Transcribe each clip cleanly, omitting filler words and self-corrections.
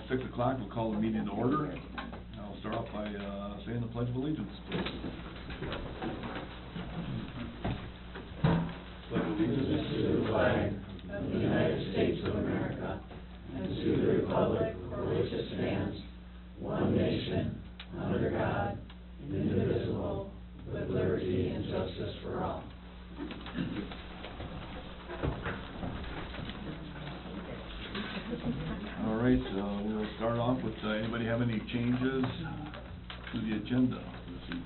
6 o'clock, we'll call the meeting to order. I'll start off by saying the Pledge of Allegiance, please. Pledge of allegiance to the flag of the United States of America and to the republic for which it stands, one nation, under God, indivisible, with liberty and justice for all. All right, we'll start off with, anybody have any changes to the agenda this evening?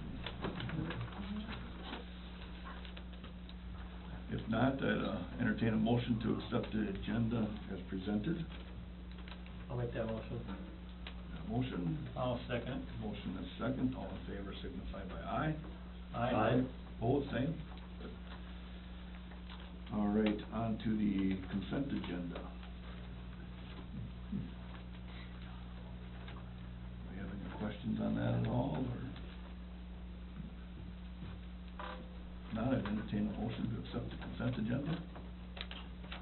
If not, I'd entertain a motion to accept the agenda as presented. I'll make that motion. Motion? I'll second. Motion is second. All in favor signify by aye. Aye. Opposed, same. All right, on to the consent agenda. Do you have any questions on that at all, or? If not, I'd entertain a motion to accept the consent agenda.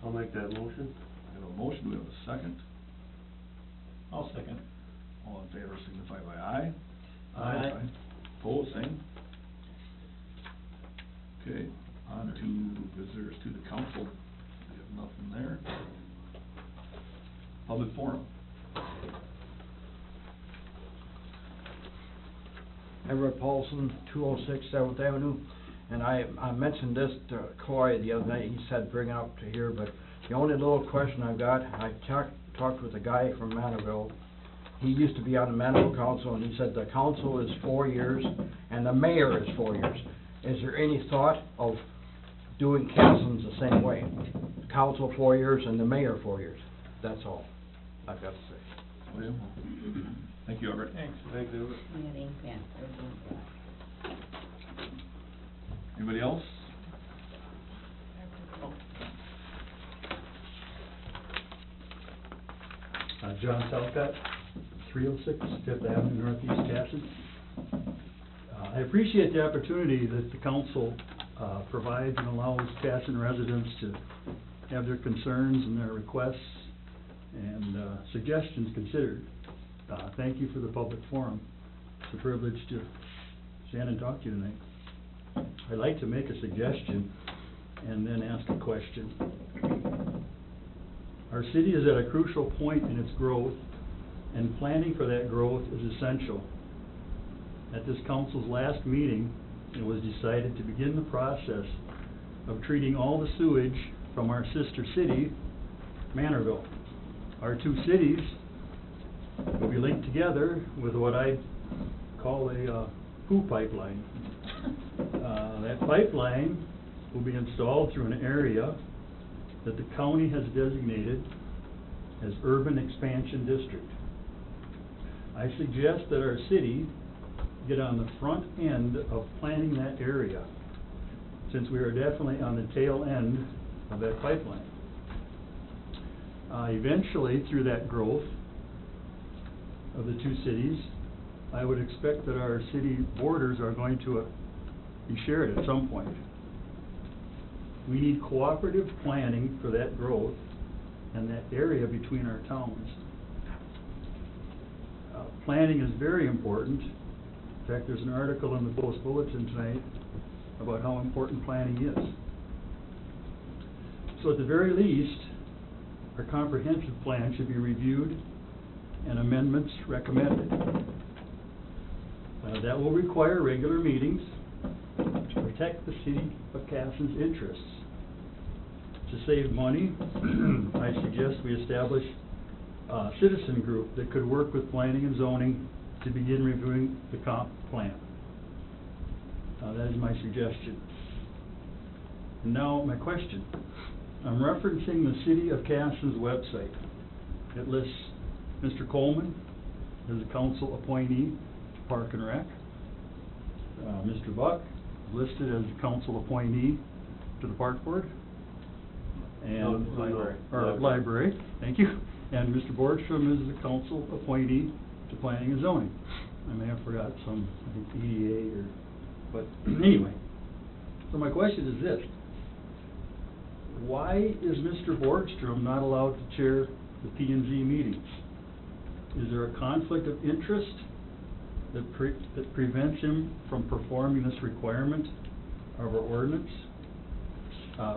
I'll make that motion. I have a motion, do we have a second? I'll second. All in favor signify by aye. Aye. Opposed, same. Okay, on to visitors to the council. We have nothing there. Public forum. Everett Paulson, 206 7th Avenue, and I mentioned this to Coy the other night. He said bring it up to here, but the only little question I've got, I talked with a guy from Manorville. He used to be on the Manorville council, and he said the council is 4 years and the mayor is 4 years. Is there any thought of doing Castleton's the same way? Council 4 years and the mayor 4 years. That's all I've got to say. William? Thank you, Everett. Thanks. Thanks, David. Anybody else? John Southcott, 306 Fifth Avenue Northeast, Casson. I appreciate the opportunity that the council provides and allows Casson residents to have their concerns and their requests and suggestions considered. Thank you for the public forum. It's a privilege to stand and talk to you tonight. I'd like to make a suggestion and then ask a question. Our city is at a crucial point in its growth, and planning for that growth is essential. At this council's last meeting, it was decided to begin the process of treating all the sewage from our sister city, Manorville. Our two cities will be linked together with what I call a poo pipeline. That pipeline will be installed through an area that the county has designated as Urban Expansion District. I suggest that our city get on the front end of planning that area, since we are definitely on the tail end of that pipeline. Eventually, through that growth of the two cities, I would expect that our city borders are going to be shared at some point. We need cooperative planning for that growth and that area between our towns. Planning is very important. In fact, there's an article in the Post Bulletin tonight about how important planning is. So at the very least, our comprehensive plan should be reviewed and amendments recommended. That will require regular meetings to protect the city of Casson's interests. To save money, I suggest we establish a citizen group that could work with planning and zoning to begin reviewing the comp plan. That is my suggestion. And now my question. I'm referencing the City of Casson's website. It lists Mr. Coleman as a council appointee to Park and Rec. Mr. Buck listed as a council appointee to the Park Board. And Library, thank you. And Mr. Borgstrom is the council appointee to Planning and Zoning. I may have forgot some, I think EDA but anyway. So my question is this. Why is Mr. Borgstrom not allowed to chair the P&Z meetings? Is there a conflict of interest that prevents him from performing this requirement of our ordinance?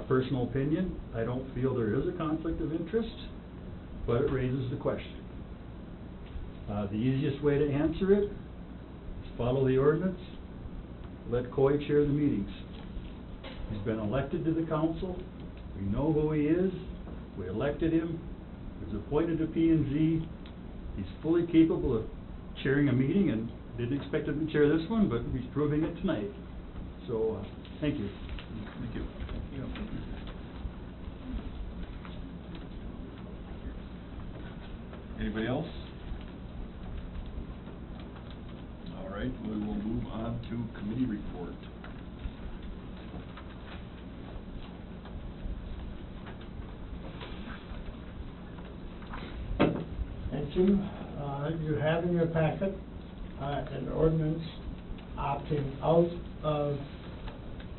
Personal opinion, I don't feel there is a conflict of interest, but it raises the question. The easiest way to answer it is follow the ordinance, let Coy chair the meetings. He's been elected to the council, we know who he is, we elected him, he was appointed to P&Z, he's fully capable of chairing a meeting, and didn't expect him to chair this one, but he's proving it tonight. So, thank you. Thank you. Anybody else? All right, we will move on to committee report. Thank you. You have in your packet an ordinance opting out of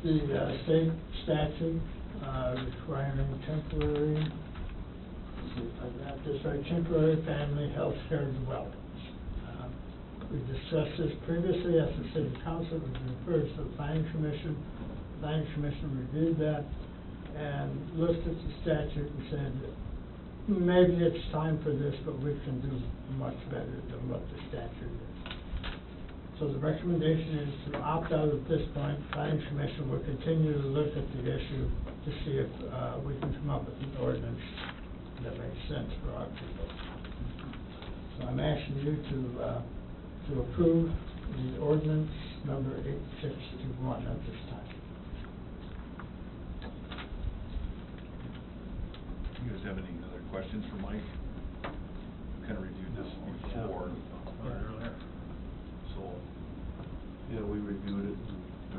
the state statute requiring temporary, see if I got this right, temporary family health care developments. We discussed this previously at the city council. It was referred to the planning commission. The planning commission reviewed that and looked at the statute and said, maybe it's time for this, but we can do much better than what the statute is. So the recommendation is to opt out at this point. The planning commission will continue to look at the issue to see if we can come up with an ordinance that makes sense for our people. So I'm asking you to approve the ordinance number 8621 at this time. You guys have any other questions for Mike? We kind of reviewed this before. So, Yeah, we reviewed it,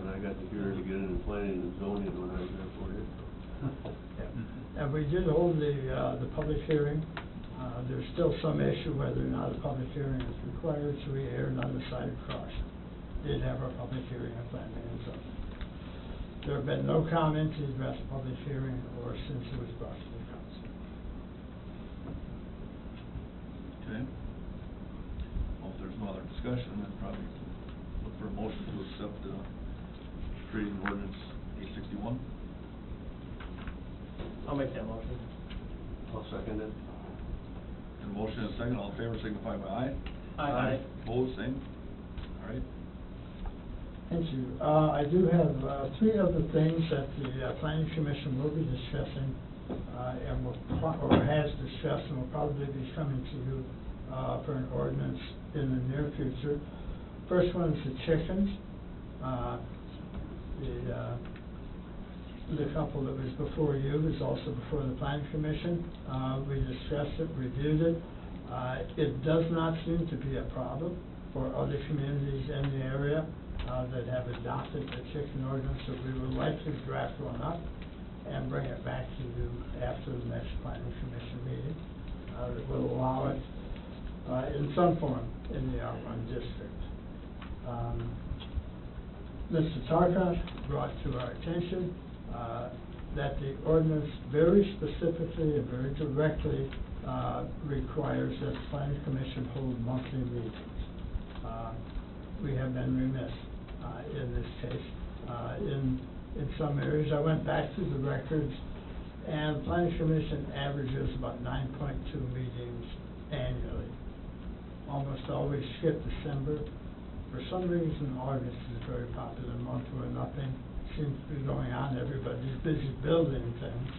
and I got to hear it again in planning and zoning when I was there for you. And we did hold the public hearing. There's still some issue whether or not a public hearing is required, so we erred on the side of caution. Did have our public hearing at planning and zoning. There have been no comments to address the public hearing or since it was brought to the council. okay. Well, if there's no other discussion, then probably look for a motion to accept creating ordinance 861. I'll make that motion. I'll second it. And a motion and a second, all in favor signify by aye. Aye. Opposed, same. All right. Thank you. I do have three other things that the planning commission will be discussing, and has discussed, and will probably be coming to you for an ordinance in the near future. First one is the chickens. The couple that was before you is also before the planning commission. We discussed it, reviewed it. It does not seem to be a problem for other communities in the area that have adopted the chicken ordinance, so we would likely draft one up and bring it back to you after the next planning commission meeting. That will allow it in some form in the R1 district. Mr. Tarkott brought to our attention that the ordinance very specifically and very directly requires that the planning commission hold monthly meetings. We have been remiss in this case. In some areas, I went back through the records, and the planning commission averages about 9.2 meetings annually. Almost always skip December. For some reason, August is a very popular month where nothing seems to be going on. Everybody's busy building things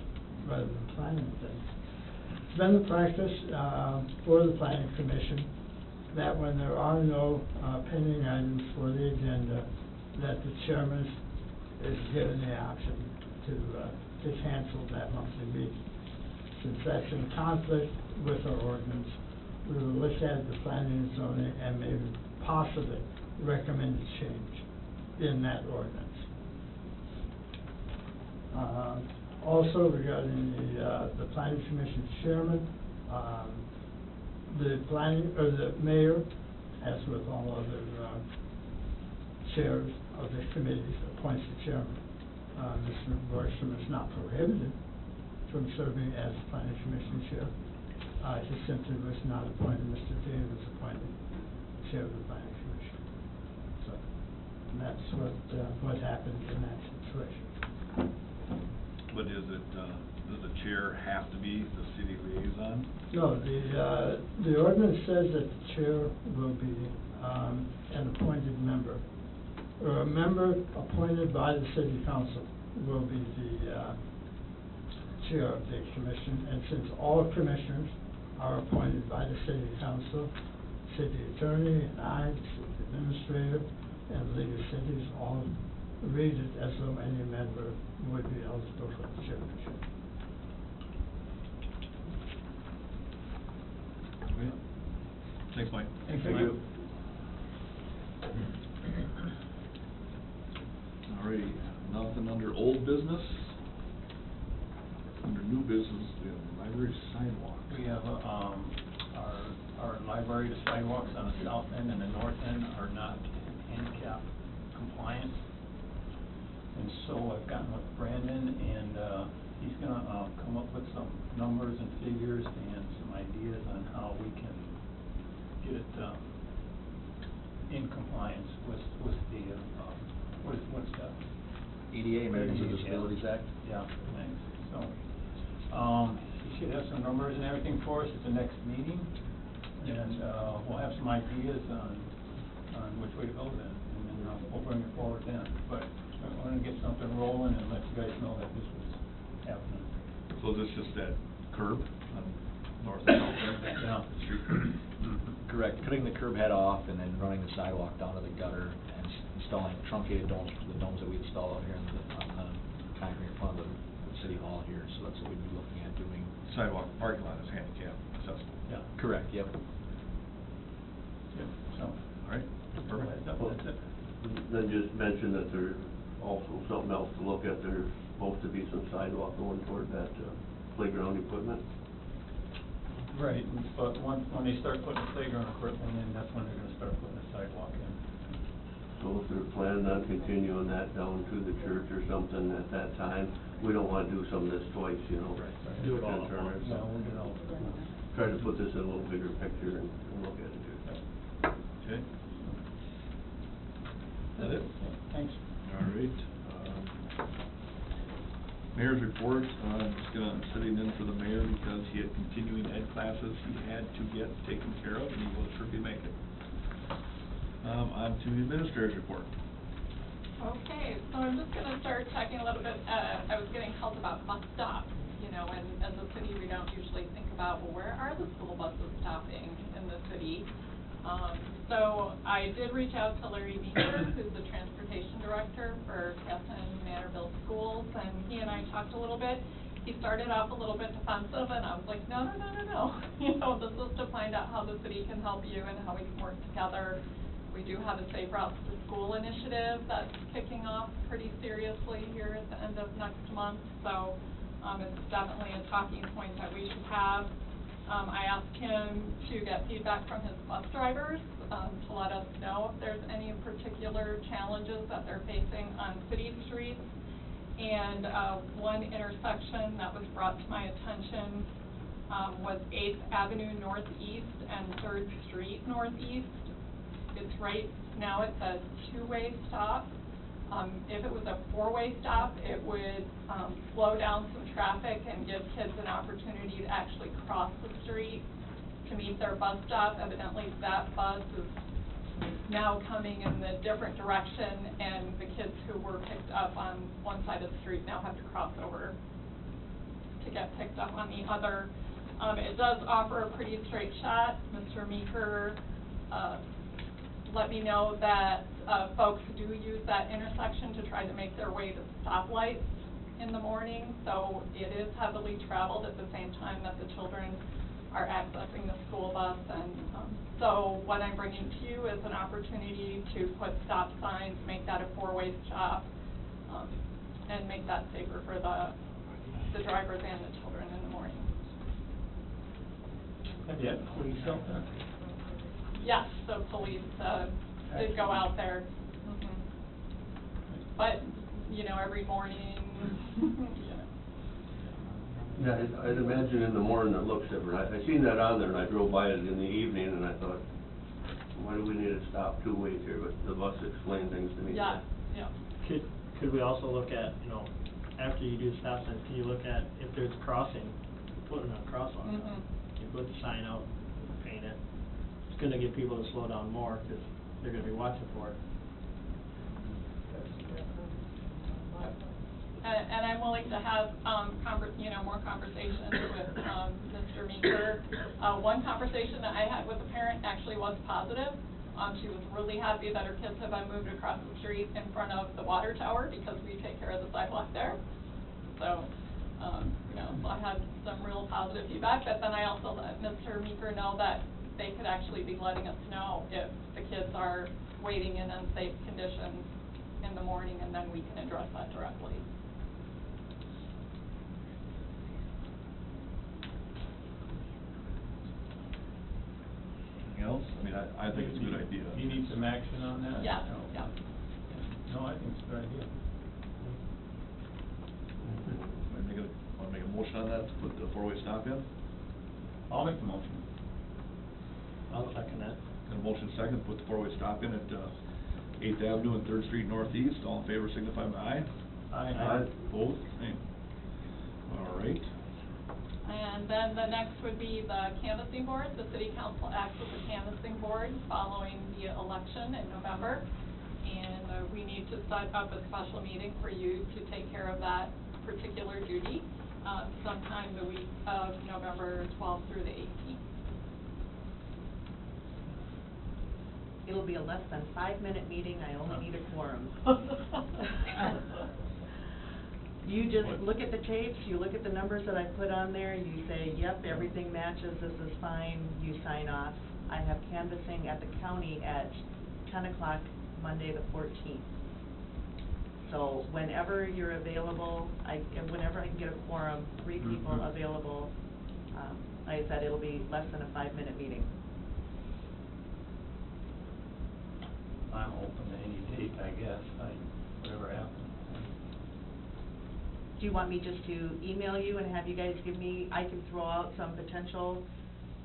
rather than planning things. It's been the practice for the planning commission that when there are no pending items for the agenda, that the chairman is given the option to cancel that monthly meeting. Since that's in conflict with our ordinance, we will look at the planning and zoning and maybe possibly recommend a change in that ordinance. Also regarding the planning commission chairman, the mayor, as with all other chairs of the committees, appoints the chairman. Mr. Borgstrom is not prohibited from serving as planning commission chair. He simply was not appointed. Mr. Dean was appointed chair of the planning commission. So, and that's what happened in that situation. But is it, does the chair have to be the city liaison? No, the ordinance says that the chair will be, an appointed member, or a member appointed by the city council will be the, chair of the commission, and since all commissioners are appointed by the city council, city attorney and I, the city administrator, and the League of Cities all read it as though any member would be eligible for the chairmanship. Okay. Thanks, Mike. Thank Thank you. you. Alrighty, nothing under old business. Under new business, we have library sidewalk. We have, our library, the sidewalks on the south end and the north end are not handicap compliant. And so I've gotten with Brandon, and, he's gonna, come up with some numbers and figures and some ideas on how we can get it, in compliance with the, what's that? EDA, Americans with ADA, Disabilities yeah. Act? Yeah, thanks. So, he should have some numbers and everything for us at the next meeting, and, we'll have some ideas on which way to go then, and then, we'll bring it forward then. But I wanna get something rolling and let you guys know that this was happening. So is this just that curb on north and south end? Yeah. Street curb? Correct, cutting the curb head off and then running the sidewalk down to the gutter and installing truncated domes, the domes that we installed out here on the concrete in front of the city hall here, so that's what we'd be looking at doing. Sidewalk parking lot is handicap accessible. Yeah. Correct, yep. Yeah, so. Alright, perfect. That's it. Then just mention that there's also something else to look at. There's supposed to be some sidewalk going toward that playground equipment. Right, but when they start putting the playground equipment in, that's when they're gonna start putting the sidewalk in. So if they're planning on continuing that down to the church or something at that time, we don't wanna do some of this twice, you know? Do it all at Turn once. it. No, we'll get it all. Try to put this in a little bigger picture and look at it too. Okay. That it? Thanks. Alright, mayor's report, I'm just I'm sitting in for the mayor because he had continuing ed classes he had to get taken care of, and he will surely make it. On to the administrator's report. Okay, so I'm just gonna start talking a little bit, I was getting called about bus stops, you know, and as a city, we don't usually think about, well, where are the school buses stopping in the city? So I did reach out to Larry Meeker, who's the transportation director for Casson Manorville Schools, and he and I talked a little bit. He started off a little bit defensive, and I was like, no. You know, this is to find out how the city can help you and how we can work together. We do have a Safe Routes to School initiative that's kicking off pretty seriously here at the end of next month, so it's definitely a talking point that we should have. I asked him to get feedback from his bus drivers to let us know if there's any particular challenges that they're facing on city streets. And one intersection that was brought to my attention was 8th Avenue Northeast and 3rd Street Northeast. It's right now it's a two-way stop. If it was a four-way stop, it would slow down some traffic and give kids an opportunity to actually cross the street to meet their bus stop. Evidently, that bus is now coming in the different direction, and the kids who were picked up on one side of the street now have to cross over to get picked up on the other. It does offer a pretty straight shot. Mr. Meeker let me know that folks do use that intersection to try to make their way to stoplights in the morning, so it is heavily traveled at the same time that the children are accessing the school bus. And so what I'm bringing to you is an opportunity to put stop signs, make that a four-way stop, and make that safer for the drivers and the children in the morning. Have you had police out there? Yes, the police did go out there. But, you know, every morning, you know. Yeah, I'd imagine in the morning it looks different. I seen that on there and I drove by it in the evening and I thought, why do we need to stop two ways here? But the bus explained things to me. Yeah, yeah. Could we also look at, you know, after you do stop signs, can you look at if there's crossing, putting a crosswalk on? Mhm. You put the sign out, paint it, it's gonna get people to slow down more, cause they're gonna be watching for it. And I'm willing to have, more conversations with, Mr. Meeker. One conversation that I had with a parent actually was positive. She was really happy that her kids have been moved across the street in front of the water tower because we take care of the sidewalk there. So, so I had some real positive feedback, but then I also let Mr. Meeker know that they could actually be letting us know if the kids are waiting in unsafe conditions in the morning, and then we can address that directly. Anything else? I mean, I think it's a good idea. Do you need some action on that? Yeah, No. yeah. No, I think it's a good idea. Want to make a motion on that to put the four-way stop in? I'll make the motion. I'll second that. Got a motion second, to put the four-way stop in at, 8th Avenue and 3rd Street Northeast. All in favor signify by aye. Aye. Opposed? Same. All right. And then the next would be the canvassing board. The city council acts as a canvassing board following the election in November. And we need to set up a special meeting for you to take care of that particular duty, sometime the week of November 12th through the 18th. It'll be a less than 5-minute meeting, I only need a quorum. You just look at the tapes, you look at the numbers that I put on there, you say, yep, everything matches, this is fine, you sign off. I have canvassing at the county at 10 o'clock, Monday the 14th. So whenever you're available, whenever I can get a quorum, 3 people available, like I said, it'll be less than a 5-minute meeting. I'm open to any date, I guess, whatever happens. Do you want me just to email you and have you guys give me, I can throw out some potential,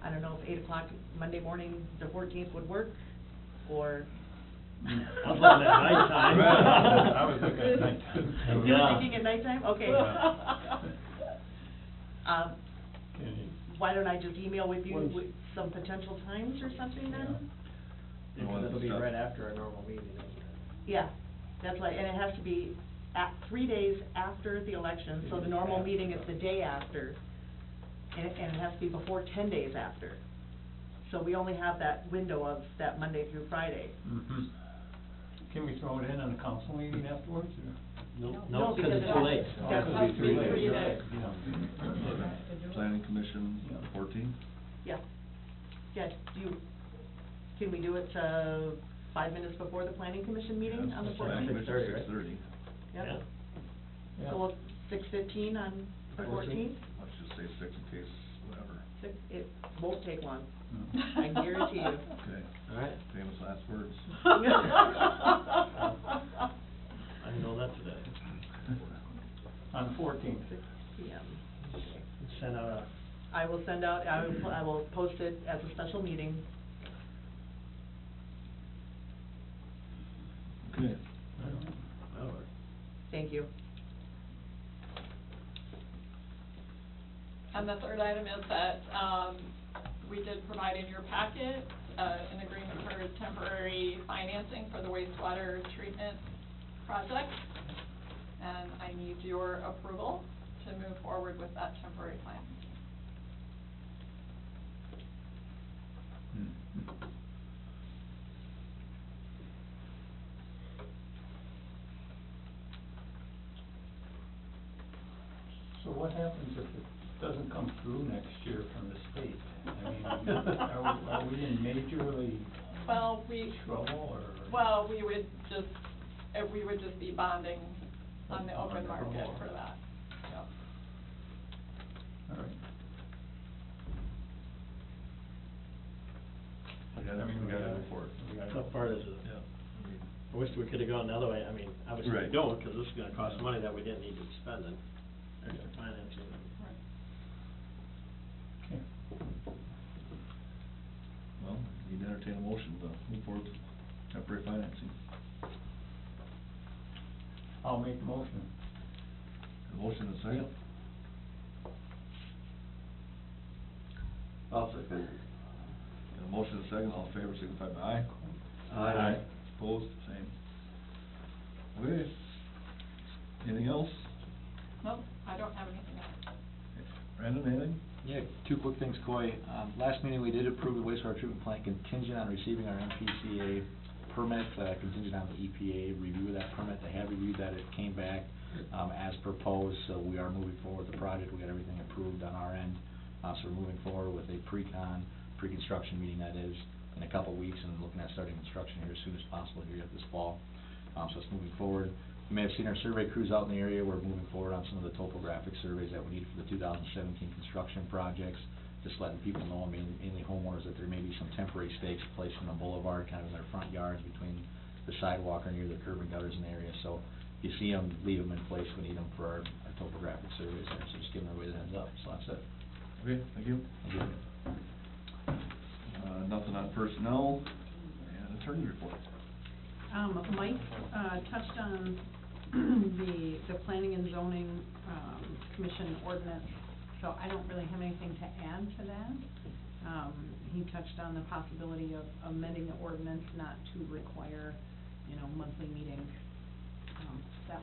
I don't know if 8 o'clock Monday morning, the 14th would work, or? I was looking at nighttime. I was looking at nighttime. You were thinking at nighttime? Okay. Why don't I just email with you with some potential times or something then? Because it'll be right after our normal meeting. Yeah, that's right, and it has to be 3 days after the election, so the normal meeting is the day after, and it has to be before 10 days after. So we only have that window of that Monday through Friday. Mm-hmm. Can we throw it in on the council meeting afterwards, or? No, because it's too late. That has to be 3 days. Planning Commission, 14? Yeah. Yeah, can we do it, 5 minutes before the planning commission meeting on the Planning 14th? Commission, 6:30, right? 6:30. Yeah. Yeah. So we'll, 6:15 on the 14th? Let's just say 6 in case, whatever. It won't take long, I guarantee you. Okay. All right. Famous last words. I didn't know that today. On 14th. 6 PM. Send out a. I will send out, I will post it as a special meeting. Okay. That'll work. Thank you. And the third item is that, we did provide in your packet, an agreement for temporary financing for the wastewater treatment project. And I need your approval to move forward with that temporary financing. So what happens if it doesn't come through next year from the state? I mean, are we in majorly Well, trouble, or? Well, we would just be bonding on the open market for that, yep. All right. We gotta move forward. Tough part is, Yeah. I wish we could've gone the other way. I mean, obviously we Right. don't, cause this is gonna cost money that we didn't need to spend in extra financing. Well, you need to entertain a motion to move forward with temporary financing. I'll make the motion. A motion and a second? I'll second it. A motion and a second, all in favor, signify by aye. Aye. Opposed, same. Okay. Anything else? Nope, I don't have anything else. Brandon, anything? Yeah, two quick things, Coy. Last meeting, we did approve the wastewater treatment plant contingent on receiving our MPCA permit, contingent on the EPA review of that permit. They have reviewed that, it came back, as proposed, so we are moving forward with the project. We got everything approved on our end. So we're moving forward with a pre-construction meeting, that is, in a couple weeks, and looking at starting construction here as soon as possible here this fall. So it's moving forward. You may have seen our survey crews out in the area. We're moving forward on some of the topographic surveys that we need for the 2017 construction projects. Just letting people know, mainly homeowners, that there may be some temporary stakes placed on the boulevard, kind of in their front yards between the sidewalk or near the curb and gutters in the area. So if you see them, leave them in place. We need them for our topographic surveys there. So just giving everybody the heads up. So that's it. Okay, thank you. Thank you. Nothing on personnel and attorney report. Mike, touched on the planning and zoning, commission ordinance, so I don't really have anything to add to that. He touched on the possibility of amending the ordinance not to require, monthly meetings. So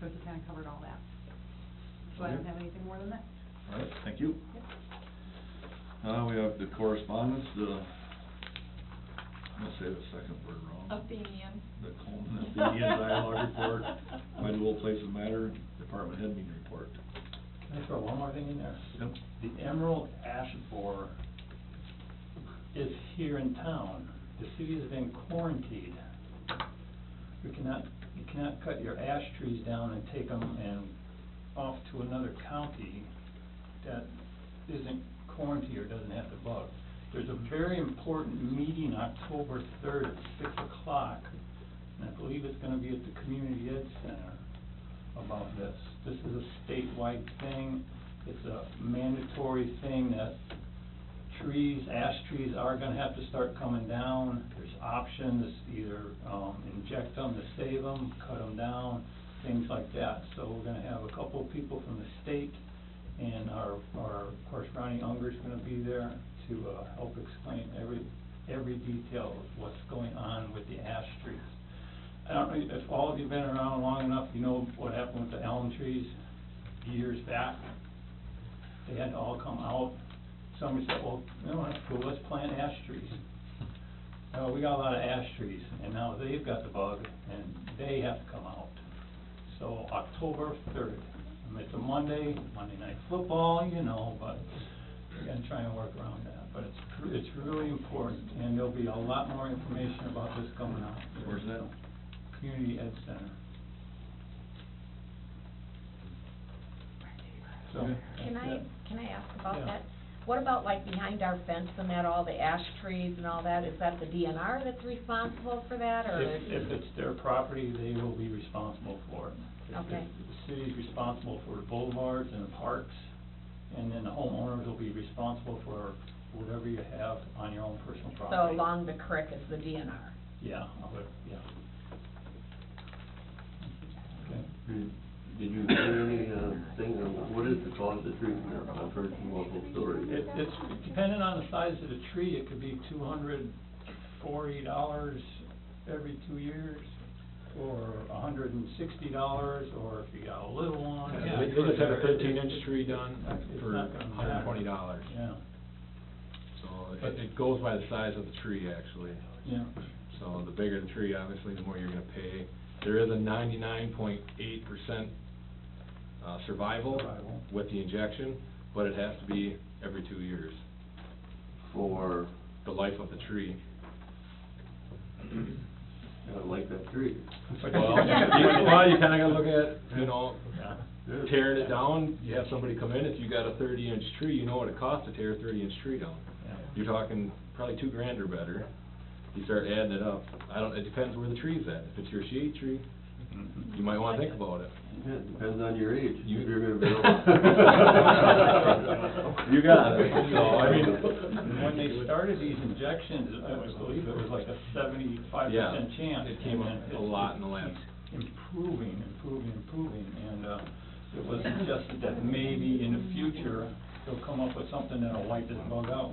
he kinda covered all that. So I don't have anything more than that. All right, thank you. We have the correspondence, I'm gonna say the second word wrong. Athenian. The Coleman Athenian dialogue report, Idaho Places Matter, department head meeting report. Can I throw one more thing in there? Yep. The emerald ash borer is here in town. The city has been quarantined. You cannot cut your ash trees down and take them and off to another county that isn't quarantined or doesn't have the bug. There's a very important meeting October 3rd at 6 o'clock, and I believe it's gonna be at the Community Ed Center about this. This is a statewide thing. It's a mandatory thing that ash trees are gonna have to start coming down. There's options, either, inject them to save them, cut them down, things like that. So we're gonna have a couple of people from the state, and of course, Ronnie Unger's gonna be there to, help explain every detail of what's going on with the ash trees. I don't know if all of you have been around long enough, you know what happened with the elm trees years back. They had to all come out. Somebody said, well, that's cool, let's plant ash trees. We got a lot of ash trees, and now they've got the bug, and they have to come out. So October 3rd, it's a Monday night football, but we're gonna try and work around that. But it's really important, and there'll be a lot more information about this coming out. Where's that? Community Ed Center. So, Can I ask about Yeah. that? What about like behind our fence and that, all the ash trees and all that, is that the DNR that's responsible for that, or? If it's their property, they will be responsible for it. Okay. The city's responsible for the boulevards and the parks, and then the homeowners will be responsible for whatever you have on your own personal property. So along the creek is the DNR? Yeah, yeah. Okay. Did you hear any, thing on what is the cost of treatment there? I've heard some local stories. It's depending on the size of the tree, it could be $240 every 2 years, or $160, or if you got a little one. Yeah, they just had a 13-inch tree done It's for not gonna matter. $120. Yeah, So it goes by the size of the tree, actually. yeah. So the bigger the tree, obviously, the more you're gonna pay. There is a 99.8% survival Survival. with the injection, but it has to be every 2 years, For, the life of the tree. I like that tree. Well, you kinda gotta look at, Yeah. tearing it down. You have somebody come in, if you got a 30-inch tree, you know what it costs to tear a 30-inch tree down. Yeah. You're talking probably $2,000 or better. You start adding it up. It depends where the tree's at. If it's your shade tree, you might wanna think about it. Yeah, it depends on your age, if you're gonna be. You got it. So, I mean, when they started these injections, I believe it was like a 75% Yeah, chance. it came up and a lot in the last. Improving, and, it was suggested that maybe in the future, they'll come up with something that'll wipe this bug out.